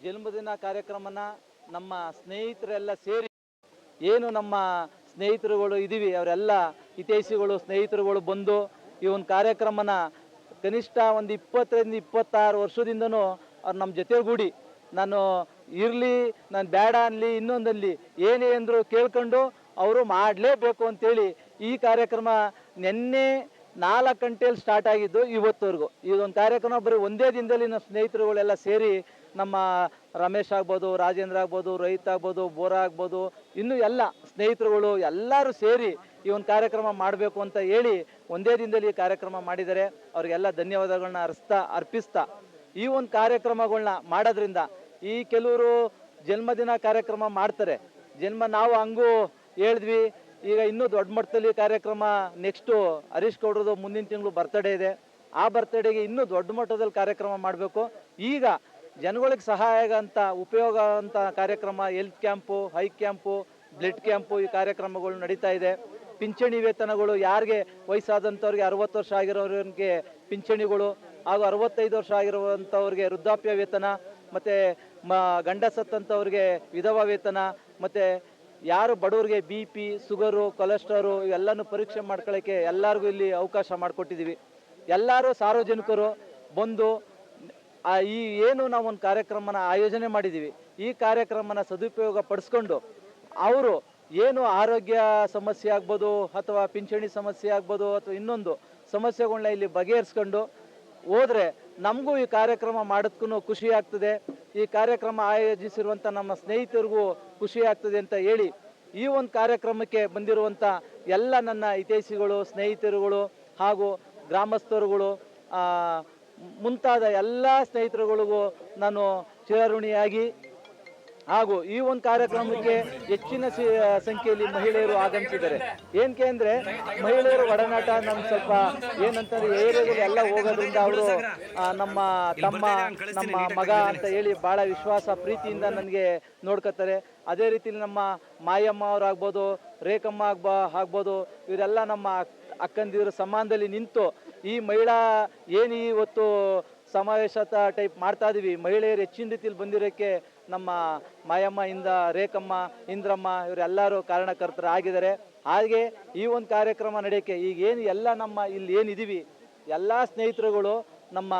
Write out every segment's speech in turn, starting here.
ಜನ್ಮದಿನ ಕಾರ್ಯಕ್ರಮನ ನಮ್ಮ ಸ್ನೇಹಿತರೆಲ್ಲ ಸೇರಿ ಏನು ನಮ್ಮ ಸ್ನೇಹಿತರುಗಳು ಇದ್ದೀವಿ ಅವರೆಲ್ಲ ಹಿತೈಷಿಗಳು ಸ್ನೇಹಿತರುಗಳು ಬಂದು ಈ ಒಂದು ಕಾರ್ಯಕ್ರಮನ ಕನಿಷ್ಠ ಒಂದು 20-26 ವರ್ಷದಿಂದನೂ ಅವ್ರು ನಮ್ಮ ಜೊತೆಗೂಡಿ ನಾನು ಇರಲಿ ನಾನು ಬೇಡ ಅನ್ನಲಿ ಇನ್ನೊಂದಲ್ಲಿ ಏನೇ ಅಂದರೂ ಕೇಳ್ಕೊಂಡು ಅವರು ಮಾಡಲೇಬೇಕು ಅಂತೇಳಿ ಈ ಕಾರ್ಯಕ್ರಮ ನಿನ್ನೆ 4 ಗಂಟೆಯಲ್ಲಿ ಸ್ಟಾರ್ಟ್ ಆಗಿದ್ದು ಇವತ್ತವರೆಗೂ ಇದೊಂದು ಕಾರ್ಯಕ್ರಮ ಬರೀ ಒಂದೇ ದಿನದಲ್ಲಿ ನಮ್ಮ ಸ್ನೇಹಿತರುಗಳೆಲ್ಲ ಸೇರಿ ನಮ್ಮ ರಮೇಶ್ ಆಗ್ಬೋದು, ರಾಜೇಂದ್ರ ಆಗ್ಬೋದು, ರೈತ ಆಗ್ಬೋದು, ಬೋರಾ ಆಗ್ಬೋದು, ಇನ್ನೂ ಎಲ್ಲ ಸ್ನೇಹಿತರುಗಳು ಎಲ್ಲರೂ ಸೇರಿ ಈ ಒಂದು ಕಾರ್ಯಕ್ರಮ ಮಾಡಬೇಕು ಅಂತ ಹೇಳಿ ಒಂದೇ ದಿನದಲ್ಲಿ ಈ ಕಾರ್ಯಕ್ರಮ ಮಾಡಿದ್ದಾರೆ. ಅವ್ರಿಗೆಲ್ಲ ಧನ್ಯವಾದಗಳನ್ನ ಅರ್ಪಿಸ್ತಾ ಈ ಒಂದು ಕಾರ್ಯಕ್ರಮಗಳನ್ನ ಮಾಡೋದ್ರಿಂದ ಈ ಕೆಲವರು ಜನ್ಮದಿನ ಕಾರ್ಯಕ್ರಮ ಮಾಡ್ತಾರೆ. ನಾವು ಹಂಗೂ ಹೇಳಿದ್ವಿ. ಈಗ ಇನ್ನೂ ದೊಡ್ಡ ಮಟ್ಟದಲ್ಲಿ ಕಾರ್ಯಕ್ರಮ ನೆಕ್ಸ್ಟು ಹರೀಶ್ ಗೌಡ್ರದ್ದು ಮುಂದಿನ ತಿಂಗಳು ಬರ್ತಡೇ ಇದೆ. ಆ ಬರ್ತಡೇಗೆ ಇನ್ನೂ ದೊಡ್ಡ ಮಟ್ಟದಲ್ಲಿ ಕಾರ್ಯಕ್ರಮ ಮಾಡಬೇಕು. ಈಗ ಜನಗಳಿಗೆ ಸಹಾಯ ಅಂತ ಉಪಯೋಗ ಅಂತ ಕಾರ್ಯಕ್ರಮ health camp, high camp, blood camp ಈ ಕಾರ್ಯಕ್ರಮಗಳು ನಡೀತಾ ಇದೆ. ಪಿಂಚಣಿ ವೇತನಗಳು ಯಾರಿಗೆ ವಯಸ್ಸಾದಂಥವ್ರಿಗೆ 60 ವರ್ಷ ಆಗಿರೋರಿಗೆ ಪಿಂಚಣಿಗಳು ಹಾಗೂ 65 ವರ್ಷ ಆಗಿರುವಂಥವ್ರಿಗೆ ವೃದ್ಧಾಪ್ಯ ವೇತನ, ಮತ್ತು ಗಂಡ ಸತ್ತಂಥವ್ರಿಗೆ ವಿಧವಾ ವೇತನ, ಮತ್ತು ಯಾರು ಬಡವ್ರಿಗೆ BP, ಶುಗರು, ಕೊಲೆಸ್ಟ್ರಾಲು ಇವೆಲ್ಲನೂ ಪರೀಕ್ಷೆ ಮಾಡ್ಕೊಳ್ಳೋಕ್ಕೆ ಎಲ್ಲರಿಗೂ ಇಲ್ಲಿ ಅವಕಾಶ ಮಾಡಿಕೊಟ್ಟಿದ್ದೀವಿ. ಎಲ್ಲರೂ ಸಾರ್ವಜನಿಕರು ಬಂದು ಈ ಏನು ನಾವು ಒಂದು ಕಾರ್ಯಕ್ರಮನ ಆಯೋಜನೆ ಮಾಡಿದ್ದೀವಿ, ಈ ಕಾರ್ಯಕ್ರಮನ ಸದುಪಯೋಗ ಪಡಿಸ್ಕೊಂಡು ಅವರು ಏನು ಆರೋಗ್ಯ ಸಮಸ್ಯೆ ಆಗ್ಬೋದು ಅಥವಾ ಪಿಂಚಣಿ ಸಮಸ್ಯೆ ಆಗ್ಬೋದು ಅಥವಾ ಇನ್ನೊಂದು ಸಮಸ್ಯೆಗಳನ್ನ ಇಲ್ಲಿ ಬಗೆಹರಿಸ್ಕೊಂಡು ಹೋದರೆ ನಮಗೂ ಈ ಕಾರ್ಯಕ್ರಮ ಮಾಡೋದಕ್ಕೂ ಖುಷಿ ಆಗ್ತದೆ. ಈ ಕಾರ್ಯಕ್ರಮ ಆಯೋಜಿಸಿರುವಂಥ ನಮ್ಮ ಸ್ನೇಹಿತರಿಗೂ ಖುಷಿ ಆಗ್ತದೆ ಅಂತ ಹೇಳಿ ಈ ಒಂದು ಕಾರ್ಯಕ್ರಮಕ್ಕೆ ಬಂದಿರುವಂಥ ಎಲ್ಲ ನನ್ನ ಹಿತೈಷಿಗಳು, ಸ್ನೇಹಿತರುಗಳು ಹಾಗೂ ಗ್ರಾಮಸ್ಥರುಗಳು ಮುಂತಾದ ಎಲ್ಲ ಸ್ನೇಹಿತರುಗಳಿಗೂ ನಾನು ಚಿರಋಣಿಯಾಗಿ ಹಾಗೂ ಈ ಒಂದು ಕಾರ್ಯಕ್ರಮಕ್ಕೆ ಹೆಚ್ಚಿನ ಸಂಖ್ಯೆಯಲ್ಲಿ ಮಹಿಳೆಯರು ಆಗಮಿಸಿದ್ದಾರೆ. ಏನಕ್ಕೆ ಅಂದರೆ ಮಹಿಳೆಯರು ಒಡನಾಟ ನಮ್ಗೆ ಸ್ವಲ್ಪ ಏನಂತಂದರೆ ಏರಿಯಾದಲ್ಲಿ ಎಲ್ಲ ಹೋಗೋದ್ರಿಂದ ಅವರು ನಮ್ಮ ತಮ್ಮ, ನಮ್ಮ ಮಗ ಅಂತ ಹೇಳಿ ಭಾಳ ವಿಶ್ವಾಸ ಪ್ರೀತಿಯಿಂದ ನನಗೆ ನೋಡ್ಕೋತಾರೆ. ಅದೇ ರೀತಿಯಲ್ಲಿ ನಮ್ಮ ಮಾಯಮ್ಮ ಅವರಾಗ್ಬೋದು, ರೇಖಮ್ಮ ಆಗ್ಬೋದು, ಇವರೆಲ್ಲ ನಮ್ಮ ಅಕ್ಕಂದಿರು ಸಮಾನದಲ್ಲಿ ನಿಂತು ಈ ಮಹಿಳಾ ಏನು ಇವತ್ತು ಸಮಾವೇಶ ಟೈಪ್ ಮಾಡ್ತಾ ಇದೀವಿ, ಮಹಿಳೆಯರು ಹೆಚ್ಚಿನ ರೀತಿಯಲ್ಲಿ ಬಂದಿರೋಕ್ಕೆ ನಮ್ಮ ಮಾಯಮ್ಮ ಇಂದ ರೇಖಮ್ಮ, ಇಂದ್ರಮ್ಮ ಇವರೆಲ್ಲರೂ ಕಾರಣಕರ್ತರಾಗಿದ್ದಾರೆ. ಹಾಗೆ ಈ ಒಂದು ಕಾರ್ಯಕ್ರಮ ನಡೆಯೋಕ್ಕೆ ಈಗೇನು ಎಲ್ಲ ನಮ್ಮ ಇಲ್ಲಿ ಏನಿದ್ದೀವಿ ಎಲ್ಲ ಸ್ನೇಹಿತರುಗಳು ನಮ್ಮ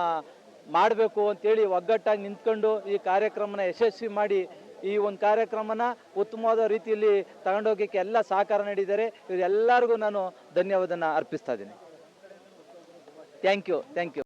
ಮಾಡಬೇಕು ಅಂತೇಳಿ ಒಗ್ಗಟ್ಟಾಗಿ ನಿಂತ್ಕೊಂಡು ಈ ಕಾರ್ಯಕ್ರಮನ ಯಶಸ್ವಿ ಮಾಡಿ ಈ ಒಂದು ಕಾರ್ಯಕ್ರಮನ ಉತ್ತಮವಾದ ರೀತಿಯಲ್ಲಿ ತಗೊಂಡೋಗೋಕ್ಕೆ ಎಲ್ಲ ಸಹಕಾರ ನೀಡಿದ್ದಾರೆ. ಇವರೆಲ್ಲರಿಗೂ ನಾನು ಧನ್ಯವಾದನ ಅರ್ಪಿಸ್ತಾ ಇದ್ದೀನಿ. Thank you.